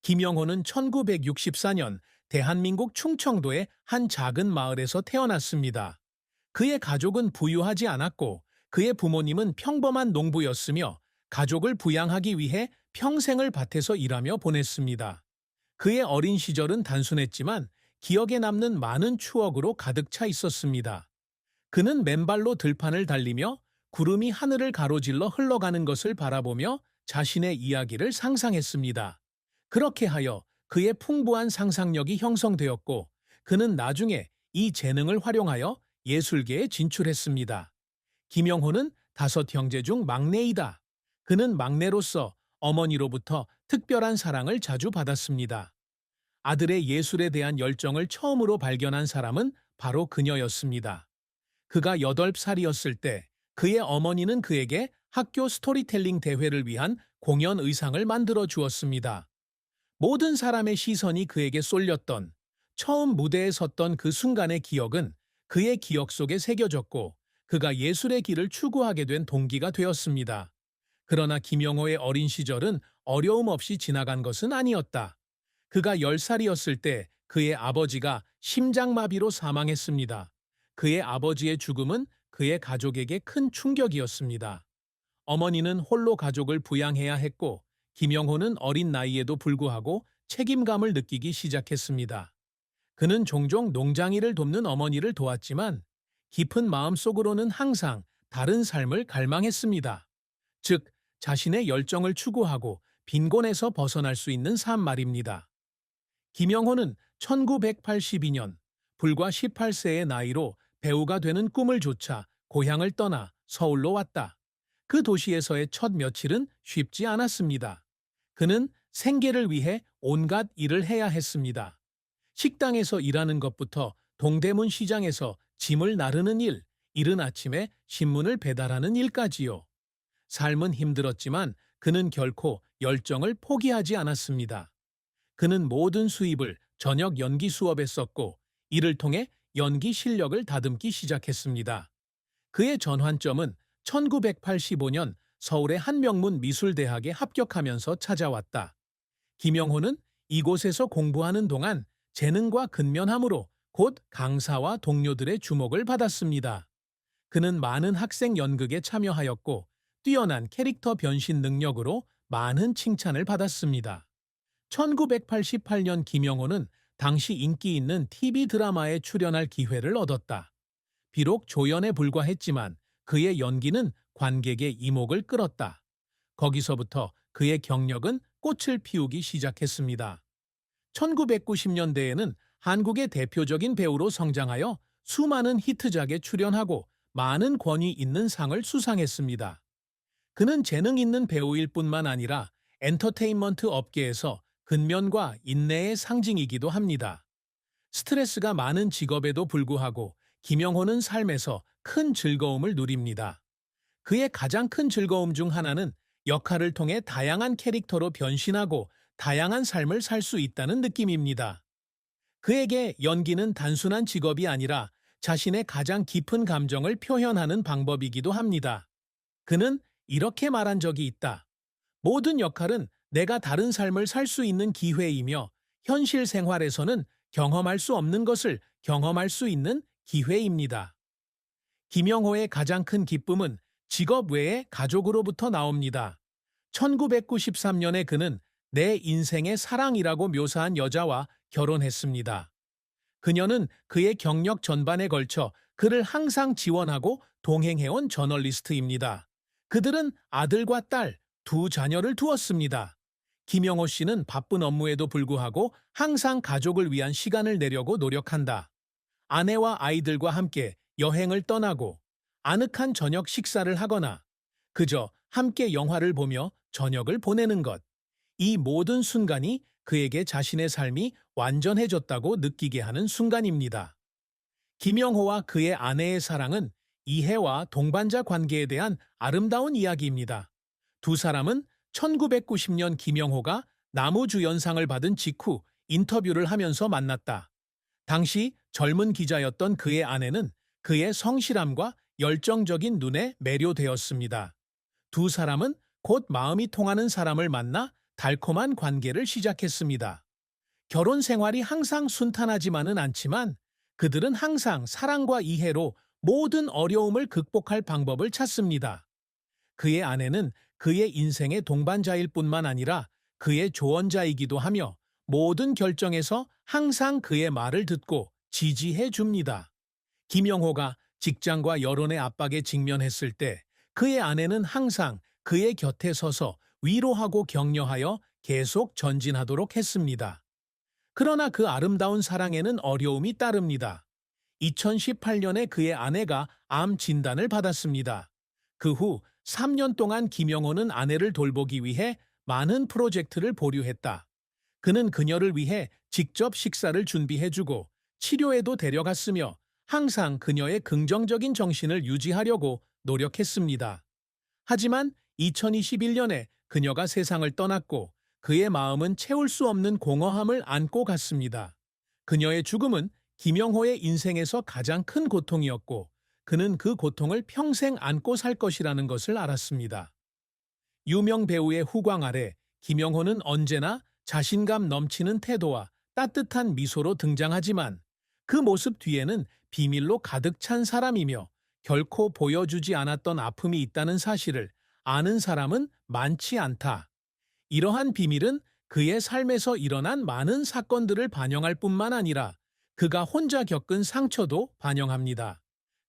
김영호는 1964년 대한민국 충청도의 한 작은 마을에서 태어났습니다. 그의 가족은 부유하지 않았고 그의 부모님은 평범한 농부였으며 가족을 부양하기 위해 평생을 밭에서 일하며 보냈습니다. 그의 어린 시절은 단순했지만 기억에 남는 많은 추억으로 가득 차 있었습니다. 그는 맨발로 들판을 달리며 구름이 하늘을 가로질러 흘러가는 것을 바라보며 자신의 이야기를 상상했습니다. 그렇게 하여 그의 풍부한 상상력이 형성되었고 그는 나중에 이 재능을 활용하여 예술계에 진출했습니다. 김영호는 다섯 형제 중 막내이다. 그는 막내로서 어머니로부터 특별한 사랑을 자주 받았습니다. 아들의 예술에 대한 열정을 처음으로 발견한 사람은 바로 그녀였습니다. 그가 8살이었을 때 그의 어머니는 그에게 학교 스토리텔링 대회를 위한 공연 의상을 만들어 주었습니다. 모든 사람의 시선이 그에게 쏠렸던 처음 무대에 섰던 그 순간의 기억은 그의 기억 속에 새겨졌고 그가 예술의 길을 추구하게 된 동기가 되었습니다. 그러나 김영호의 어린 시절은 어려움 없이 지나간 것은 아니었다. 그가 10살이었을 때 그의 아버지가 심장마비로 사망했습니다. 그의 아버지의 죽음은 그의 가족에게 큰 충격이었습니다. 어머니는 홀로 가족을 부양해야 했고 김영호는 어린 나이에도 불구하고 책임감을 느끼기 시작했습니다. 그는 종종 농장일을 돕는 어머니를 도왔지만 깊은 마음속으로는 항상 다른 삶을 갈망했습니다. 즉, 자신의 열정을 추구하고 빈곤에서 벗어날 수 있는 삶 말입니다. 김영호는 1982년 불과 18세의 나이로 배우가 되는 꿈을 좇아 고향을 떠나 서울로 왔다. 그 도시에서의 첫 며칠은 쉽지 않았습니다. 그는 생계를 위해 온갖 일을 해야 했습니다. 식당에서 일하는 것부터 동대문 시장에서 짐을 나르는 일, 이른 아침에 신문을 배달하는 일까지요. 삶은 힘들었지만 그는 결코 열정을 포기하지 않았습니다. 그는 모든 수입을 저녁 연기 수업에 썼고 이를 통해 연기 실력을 다듬기 시작했습니다. 그의 전환점은 1985년 서울의 한명문 미술대학에 합격하면서 찾아왔다. 김영호는 이곳에서 공부하는 동안 재능과 근면함으로 곧 강사와 동료들의 주목을 받았습니다. 그는 많은 학생 연극에 참여하였고 뛰어난 캐릭터 변신 능력으로 많은 칭찬을 받았습니다. 1988년 김영호는 당시 인기 있는 TV 드라마에 출연할 기회를 얻었다. 비록 조연에 불과했지만 그의 연기는 관객의 이목을 끌었다. 거기서부터 그의 경력은 꽃을 피우기 시작했습니다. 1990년대에는 한국의 대표적인 배우로 성장하여 수많은 히트작에 출연하고 많은 권위 있는 상을 수상했습니다. 그는 재능 있는 배우일 뿐만 아니라 엔터테인먼트 업계에서 근면과 인내의 상징이기도 합니다. 스트레스가 많은 직업에도 불구하고 김영호는 삶에서 큰 즐거움을 누립니다. 그의 가장 큰 즐거움 중 하나는 역할을 통해 다양한 캐릭터로 변신하고 다양한 삶을 살 수 있다는 느낌입니다. 그에게 연기는 단순한 직업이 아니라 자신의 가장 깊은 감정을 표현하는 방법이기도 합니다. 그는 이렇게 말한 적이 있다. 모든 역할은 내가 다른 삶을 살 수 있는 기회이며 현실 생활에서는 경험할 수 없는 것을 경험할 수 있는 기회입니다. 김영호의 가장 큰 기쁨은 직업 외에 가족으로부터 나옵니다. 1993년에 그는 내 인생의 사랑이라고 묘사한 여자와 결혼했습니다. 그녀는 그의 경력 전반에 걸쳐 그를 항상 지원하고 동행해온 저널리스트입니다. 그들은 아들과 딸, 두 자녀를 두었습니다. 김영호 씨는 바쁜 업무에도 불구하고 항상 가족을 위한 시간을 내려고 노력한다. 아내와 아이들과 함께 여행을 떠나고 아늑한 저녁 식사를 하거나 그저 함께 영화를 보며 저녁을 보내는 것. 이 모든 순간이 그에게 자신의 삶이 완전해졌다고 느끼게 하는 순간입니다. 김영호와 그의 아내의 사랑은 이해와 동반자 관계에 대한 아름다운 이야기입니다. 두 사람은 1990년 김영호가 나무주연상을 받은 직후 인터뷰를 하면서 만났다. 당시 젊은 기자였던 그의 아내는 그의 성실함과 열정적인 눈에 매료되었습니다. 두 사람은 곧 마음이 통하는 사람을 만나 달콤한 관계를 시작했습니다. 결혼 생활이 항상 순탄하지만은 않지만 그들은 항상 사랑과 이해로 모든 어려움을 극복할 방법을 찾습니다. 그의 아내는 그의 인생의 동반자일 뿐만 아니라 그의 조언자이기도 하며 모든 결정에서 항상 그의 말을 듣고 지지해 줍니다. 김영호가 직장과 여론의 압박에 직면했을 때 그의 아내는 항상 그의 곁에 서서 위로하고 격려하여 계속 전진하도록 했습니다. 그러나 그 아름다운 사랑에는 어려움이 따릅니다. 2018년에 그의 아내가 암 진단을 받았습니다. 그 후 3년 동안 김영호는 아내를 돌보기 위해 많은 프로젝트를 보류했다. 그는 그녀를 위해 직접 식사를 준비해주고 치료에도 데려갔으며 항상 그녀의 긍정적인 정신을 유지하려고 노력했습니다. 하지만 2021년에 그녀가 세상을 떠났고 그의 마음은 채울 수 없는 공허함을 안고 갔습니다. 그녀의 죽음은 김영호의 인생에서 가장 큰 고통이었고 그는 그 고통을 평생 안고 살 것이라는 것을 알았습니다. 유명 배우의 후광 아래 김영호는 언제나 자신감 넘치는 태도와 따뜻한 미소로 등장하지만 그 모습 뒤에는 비밀로 가득 찬 사람이며 결코 보여주지 않았던 아픔이 있다는 사실을 아는 사람은 많지 않다. 이러한 비밀은 그의 삶에서 일어난 많은 사건들을 반영할 뿐만 아니라 그가 혼자 겪은 상처도 반영합니다.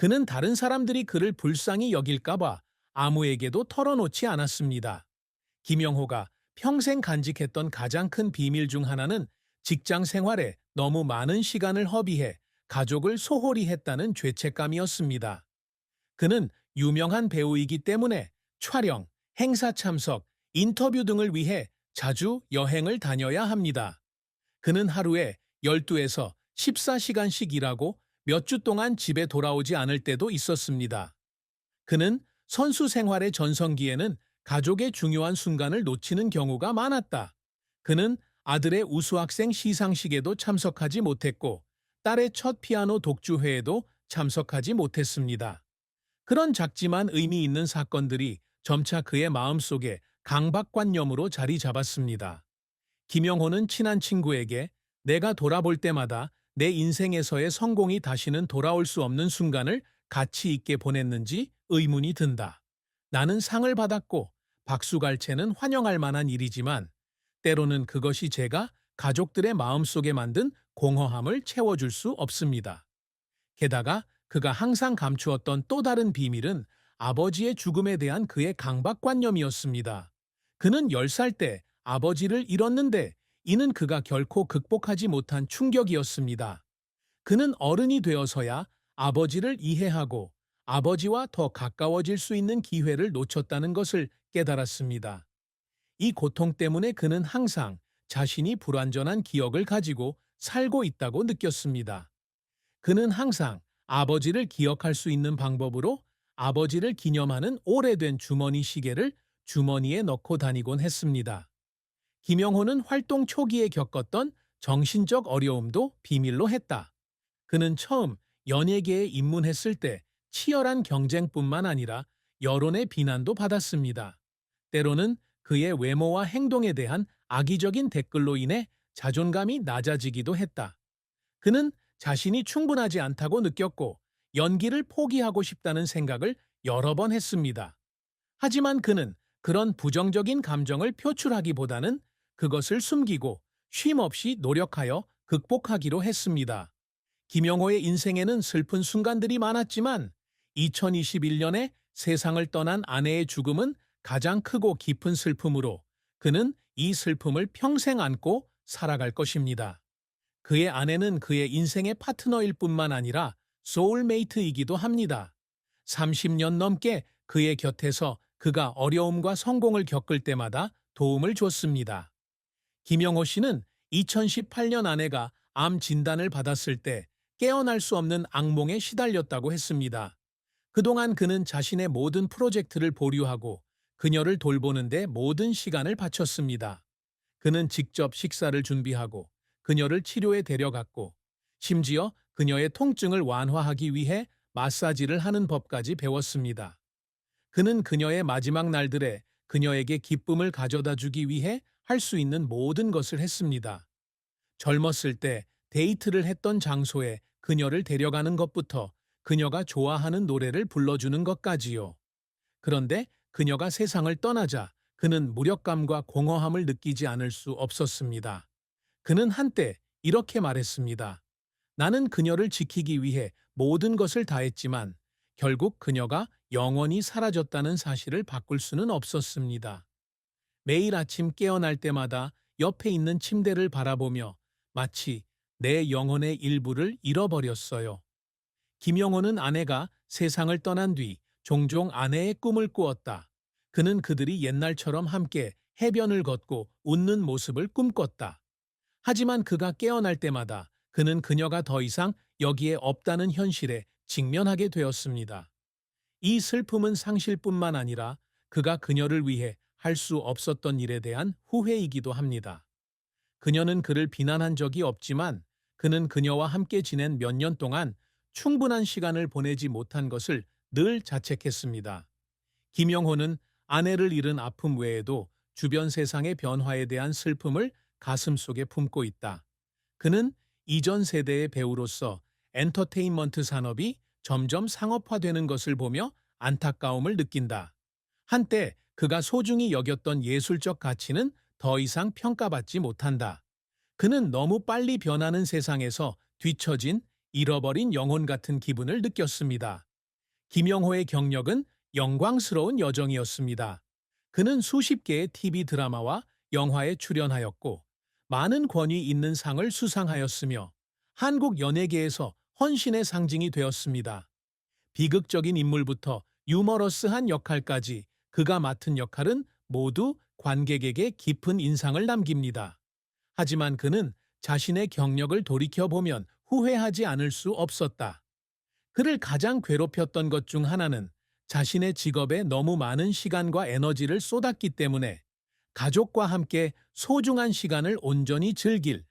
그는 다른 사람들이 그를 불쌍히 여길까봐 아무에게도 털어놓지 않았습니다. 김영호가 평생 간직했던 가장 큰 비밀 중 하나는 직장 생활에 너무 많은 시간을 허비해 가족을 소홀히 했다는 죄책감이었습니다. 그는 유명한 배우이기 때문에 촬영, 행사 참석, 인터뷰 등을 위해 자주 여행을 다녀야 합니다. 그는 하루에 12에서 14시간씩 일하고 몇 주 동안 집에 돌아오지 않을 때도 있었습니다. 그는 선수 생활의 전성기에는 가족의 중요한 순간을 놓치는 경우가 많았다. 그는 아들의 우수학생 시상식에도 참석하지 못했고 딸의 첫 피아노 독주회에도 참석하지 못했습니다. 그런 작지만 의미 있는 사건들이 점차 그의 마음속에 강박관념으로 자리 잡았습니다. 김영호는 친한 친구에게 내가 돌아볼 때마다 내 인생에서의 성공이 다시는 돌아올 수 없는 순간을 가치 있게 보냈는지 의문이 든다. 나는 상을 받았고 박수갈채는 환영할 만한 일이지만 때로는 그것이 제가 가족들의 마음속에 만든 공허함을 채워줄 수 없습니다. 게다가 그가 항상 감추었던 또 다른 비밀은 아버지의 죽음에 대한 그의 강박관념이었습니다. 그는 10살 때 아버지를 잃었는데 이는 그가 결코 극복하지 못한 충격이었습니다. 그는 어른이 되어서야 아버지를 이해하고 아버지와 더 가까워질 수 있는 기회를 놓쳤다는 것을 깨달았습니다. 이 고통 때문에 그는 항상 자신이 불완전한 기억을 가지고 살고 있다고 느꼈습니다. 그는 항상 아버지를 기억할 수 있는 방법으로 아버지를 기념하는 오래된 주머니 시계를 주머니에 넣고 다니곤 했습니다. 김영호는 활동 초기에 겪었던 정신적 어려움도 비밀로 했다. 그는 처음 연예계에 입문했을 때 치열한 경쟁뿐만 아니라 여론의 비난도 받았습니다. 때로는 그의 외모와 행동에 대한 악의적인 댓글로 인해 자존감이 낮아지기도 했다. 그는 자신이 충분하지 않다고 느꼈고 연기를 포기하고 싶다는 생각을 여러 번 했습니다. 하지만 그는 그런 부정적인 감정을 표출하기보다는 그것을 숨기고 쉼없이 노력하여 극복하기로 했습니다. 김영호의 인생에는 슬픈 순간들이 많았지만 2021년에 세상을 떠난 아내의 죽음은 가장 크고 깊은 슬픔으로 그는 이 슬픔을 평생 안고 살아갈 것입니다. 그의 아내는 그의 인생의 파트너일 뿐만 아니라 소울메이트이기도 합니다. 30년 넘게 그의 곁에서 그가 어려움과 성공을 겪을 때마다 도움을 줬습니다. 김영호 씨는 2018년 아내가 암 진단을 받았을 때 깨어날 수 없는 악몽에 시달렸다고 했습니다. 그동안 그는 자신의 모든 프로젝트를 보류하고 그녀를 돌보는 데 모든 시간을 바쳤습니다. 그는 직접 식사를 준비하고 그녀를 치료에 데려갔고 심지어 그녀의 통증을 완화하기 위해 마사지를 하는 법까지 배웠습니다. 그는 그녀의 마지막 날들에 그녀에게 기쁨을 가져다 주기 위해 할 수 있는 모든 것을 했습니다. 젊었을 때 데이트를 했던 장소에 그녀를 데려가는 것부터 그녀가 좋아하는 노래를 불러주는 것까지요. 그런데 그녀가 세상을 떠나자 그는 무력감과 공허함을 느끼지 않을 수 없었습니다. 그는 한때 이렇게 말했습니다. 나는 그녀를 지키기 위해 모든 것을 다했지만 결국 그녀가 영원히 사라졌다는 사실을 바꿀 수는 없었습니다. 매일 아침 깨어날 때마다 옆에 있는 침대를 바라보며 마치 내 영혼의 일부를 잃어버렸어요. 김영호는 아내가 세상을 떠난 뒤 종종 아내의 꿈을 꾸었다. 그는 그들이 옛날처럼 함께 해변을 걷고 웃는 모습을 꿈꿨다. 하지만 그가 깨어날 때마다 그는 그녀가 더 이상 여기에 없다는 현실에 직면하게 되었습니다. 이 슬픔은 상실뿐만 아니라 그가 그녀를 위해 할 수 없었던 일에 대한 후회이기도 합니다. 그녀는 그를 비난한 적이 없지만 그는 그녀와 함께 지낸 몇 년 동안 충분한 시간을 보내지 못한 것을 늘 자책했습니다. 김영호는 아내를 잃은 아픔 외에도 주변 세상의 변화에 대한 슬픔을 가슴속에 품고 있다. 그는 이전 세대의 배우로서 엔터테인먼트 산업이 점점 상업화되는 것을 보며 안타까움을 느낀다. 한때 그가 소중히 여겼던 예술적 가치는 더 이상 평가받지 못한다. 그는 너무 빨리 변하는 세상에서 뒤처진 잃어버린 영혼 같은 기분을 느꼈습니다. 김영호의 경력은 영광스러운 여정이었습니다. 그는 수십 개의 TV 드라마와 영화에 출연하였고 많은 권위 있는 상을 수상하였으며 한국 연예계에서 헌신의 상징이 되었습니다. 비극적인 인물부터 유머러스한 역할까지 그가 맡은 역할은 모두 관객에게 깊은 인상을 남깁니다. 하지만 그는 자신의 경력을 돌이켜보면 후회하지 않을 수 없었다. 그를 가장 괴롭혔던 것 중 하나는 자신의 직업에 너무 많은 시간과 에너지를 쏟았기 때문에 가족과 함께 소중한 시간을 온전히 즐길